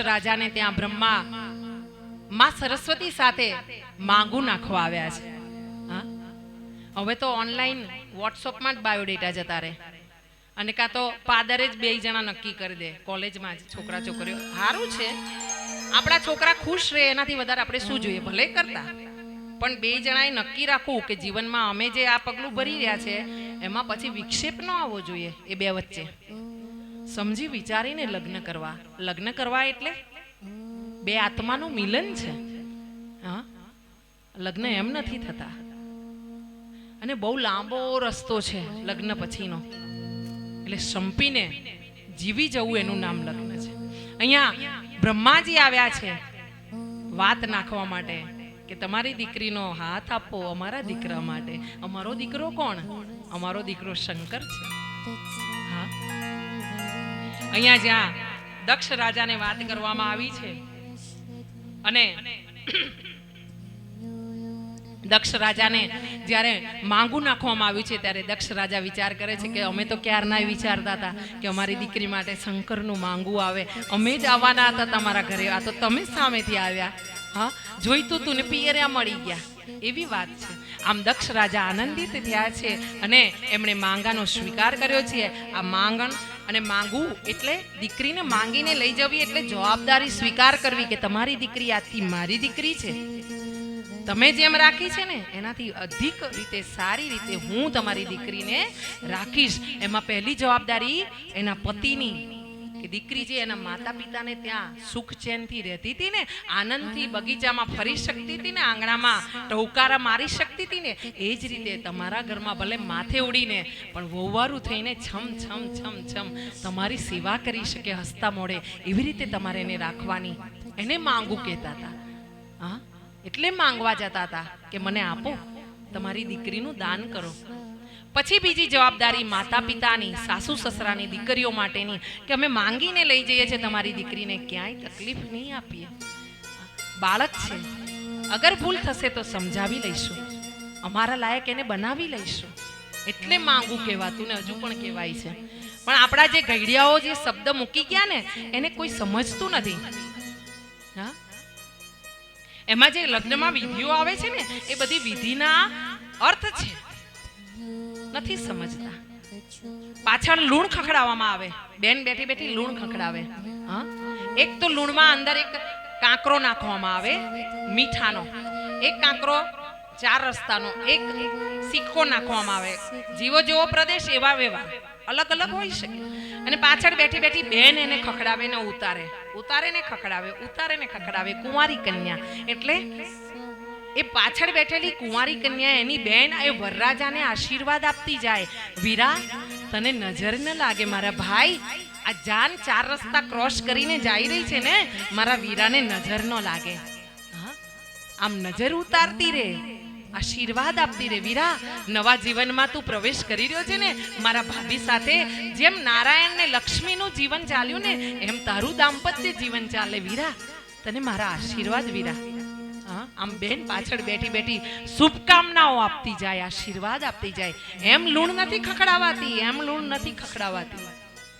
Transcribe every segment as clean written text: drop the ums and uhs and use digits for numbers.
રાજાને ત્યાં બ્રહ્મા માં સરસ્વતી સાથે માંગુ નાખવા આવ્યા છે. હા, હવે તો ઓનલાઈન વોટ્સઅપમાં જ બાયોડેટા જતા રહે, અને કાં તો પાદરે જ બે જણા નક્કી કરી દે કોલેજમાં જ છોકરા છોકરીઓ. સારું છે, આપણા છોકરા ખુશ રહે એનાથી વધારે આપણે શું જોઈએ, ભલે કરતા, પણ બે જણાએ નક્કી રાખવું કે જીવનમાં અમે જે આ પગલું ભરી રહ્યા છે એમાં પછી વિક્ષેપ ન આવવો જોઈએ. એ બે વચ્ચે સમજી વિચારીને લગ્ન કરવા. લગ્ન કરવા એટલે બે આત્માનું મિલન છે. હા, લગ્ન એમ નથી થતા, અને બહુ લાંબો રસ્તો છે લગ્ન પછીનો. એટલે સંપીને જીવી જવું એનું નામ લગ્ન છે. અહીંયા બ્રહ્માજી આવ્યા છે વાત નાખવા માટે કે તમારી દીકરીનો હાથ આપો અમારા દીકરા માટે. અમારો દીકરો કોણ? અમારો દીકરો શંકર છે. હા, અહીંયા જ્યાં દક્ષ રાજાને વાત કરવામાં આવી છે, અને દક્ષ રાજાને જ્યારે માંગુ નાખવામાં આવ્યું છે ત્યારે દક્ષ રાજા વિચાર કરે છે કે અમે તો ક્યારના વિચારતા હતા કે અમારી દીકરી માટે શંકરનું માંગુ આવે, અમે જ આવવાના હતા તમારા ઘરે, આ તો તમે સામેથી આવ્યા. હા, જોઈતું તું ને પિયર્યા મળી ગયા, એવી વાત છે. આમ દક્ષ રાજા આનંદિત થયા છે અને એમણે માંગાનો સ્વીકાર કર્યો છે. આ માંગણ અને માંગવું એટલે દીકરીને માંગીને લઈ જવી એટલે જવાબદારી સ્વીકાર કરવી કે તમારી દીકરી આજથી મારી દીકરી છે. તમે જેમ રાખી છે ને એનાથી અધિક રીતે સારી રીતે હું તમારી દીકરીને રાખીશ. એમાં પહેલી જવાબદારી એના પતિની, કે દીકરી જે એના માતા પિતાને ત્યાં સુખ ચેનથી રહેતી હતી ને, આનંદથી બગીચામાં ફરી શકતી હતી ને, આંગણામાં ટહુકારા મારી શકતી હતી ને, એ જ રીતે તમારા ઘરમાં ભલે માથે ઉડીને પણ વહુવારું થઈને છમ છમ છમ છમ તમારી સેવા કરી શકે હસતા મોડે, એવી રીતે તમારે એને રાખવાની. એને માંગુ કહેતા હતા. હા, એટલે માંગવા જતા હતા કે મને આપો, તમારી દીકરીનું દાન કરો. પછી બીજી જવાબદારી માતા પિતાની, સાસુ સસરાની, દીકરીઓ માટેની કે અમે માંગીને લઈ જઈએ છીએ તમારી દીકરીને, ક્યાંય તકલીફ નહીં આપીએ. બાળક છે, અગર ભૂલ થશે તો સમજાવી લઈશું, અમારા લાયક એને બનાવી લઈશું. એટલે માંગુ કહેવાતું ને હજુ પણ કહેવાય છે. પણ આપણા જે ઘડિયાઓ જે શબ્દ મૂકી ગયા ને એને કોઈ સમજતું નથી. હા, એમાં જે લગ્નમાં વિધિઓ આવે છે ને એ બધી વિધિના અર્થ છે, નથી સમજતા. પાછળ લૂણ ખખડાવવામાં આવે, બેન બેઠી બેઠી લૂણ ખખડાવે. હા, એક તો લૂણમાં અંદર એક કાંકરો નાખવામાં આવે મીઠાનો, એક કાંકરો 4 રસ્તાનો, એક સિક્કો નાખવામાં આવે. જીવો જેવો પ્રદેશ એવા વેવા અલગ અલગ હોઈ શકે. અને પાછળ બેઠી બેઠી બેન એને ખખડાવે ને ઉતારે, ઉતારે ને ખખડાવે, ઉતારે ને ખખડાવે. કુંવારી કન્યા એટલે એ પાછળ બેઠેલી કુંવારી કન્યા એની બેન એ વરરાજાને આશીર્વાદ આપતી જાય. વીરા, તને નજર ન લાગે મારા ભાઈ, આ જાન 4 રસ્તા ક્રોસ કરીને જઈ રહી છે ને, મારા વીરાને નજર ન લાગે. હા, આમ નજર ઉતારતી રે, આશીર્વાદ આપતી રે. વીરા, નવા જીવનમાં તું પ્રવેશ કરી રહ્યો છે ને મારા ભાભી સાથે, જેમ નારાયણ ને લક્ષ્મીનું જીવન ચાલ્યું ને એમ તારું દાંપત્ય જીવન ચાલે. વીરા, તને મારા આશીર્વાદ. વીરા, આમ બેન પાછળ બેઠી બેઠી શુભકામનાઓ આપતી જાય, આશીર્વાદ આપતી જાય. એમ લૂણ નથી ખખડાવાતી, એમ લૂણ નથી ખખડાવાતી.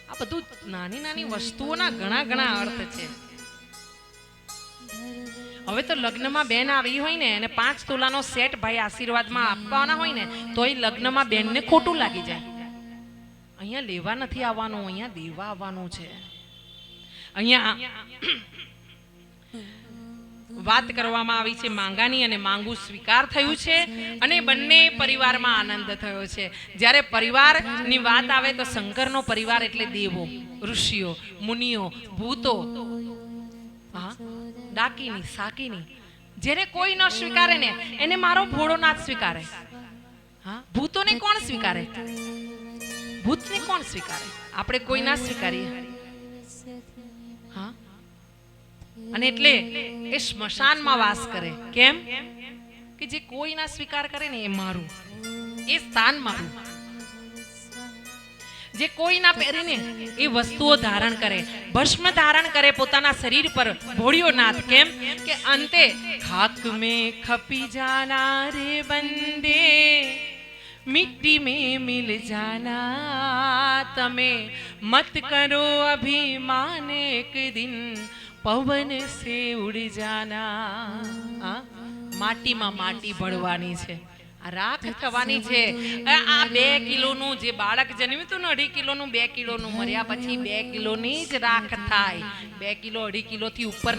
આ બધું નાની નાની વસ્તુઓના ઘણા ઘણા અર્થ છે. હવે તો લગ્નમાં બેન આવી હોય ને એને 5 તોલાનો સેટ ભાઈ આશીર્વાદમાં આપવાના હોય ને તો એ લગ્નમાં બેનને ખોટું લાગી જાય. અહીંયા લેવા નથી આવવાનું, અહીંયા દેવા આવવાનું છે. અહીંયા વાત કરવામાં આવી છે માંગાની, અને માંગુ સ્વીકાર થયું છે અને બંને પરિવારમાં આનંદ થયો છે. જ્યારે પરિવારની વાત આવે તો શંકરનો પરિવાર એટલે દેવો, ઋષિઓ, મુનિઓ, ભૂતો, હા, ડાકીની સાકીની. જેને કોઈ ન સ્વીકારે ને એને મારો ભોળોનાથ સ્વીકારે. હા, ભૂતોને કોણ સ્વીકારે? ભૂતને કોણ સ્વીકારે? આપણે કોઈ ના સ્વીકારીએ. હા, અને એટલે એ સ્મશાનમાં વાસ કરે. કેમ કે જે કોઈ ના સ્વીકાર કરે ને એ મારું, એ સ્થાન મારું. જે કોઈ ના પહેરીને એ વસ્તુઓ ધારણ કરે, ભસ્મ ધારણ કરે પોતાના શરીર પર, ભોળિયો નાથ. કેમ કે અંતે ખાક में खपी जाना रे बंदे, मिट्टी में मिल जाना. તમે મત કરો અભિમાન, એક દિન પવન સે ઉડી જાના. હા, માટીમાં માટી ભળવાની છે, આ રાખ થવાની છે. આ 2 કિલોનું જે બાળક જન્મ્યું હતું ને, 2.5 કિલોનું, 2 કિલોનું, મર્યા પછી 2 કિલોની જ રાખ થાય. 2 કિલો 2.5 કિલોથી ઉપર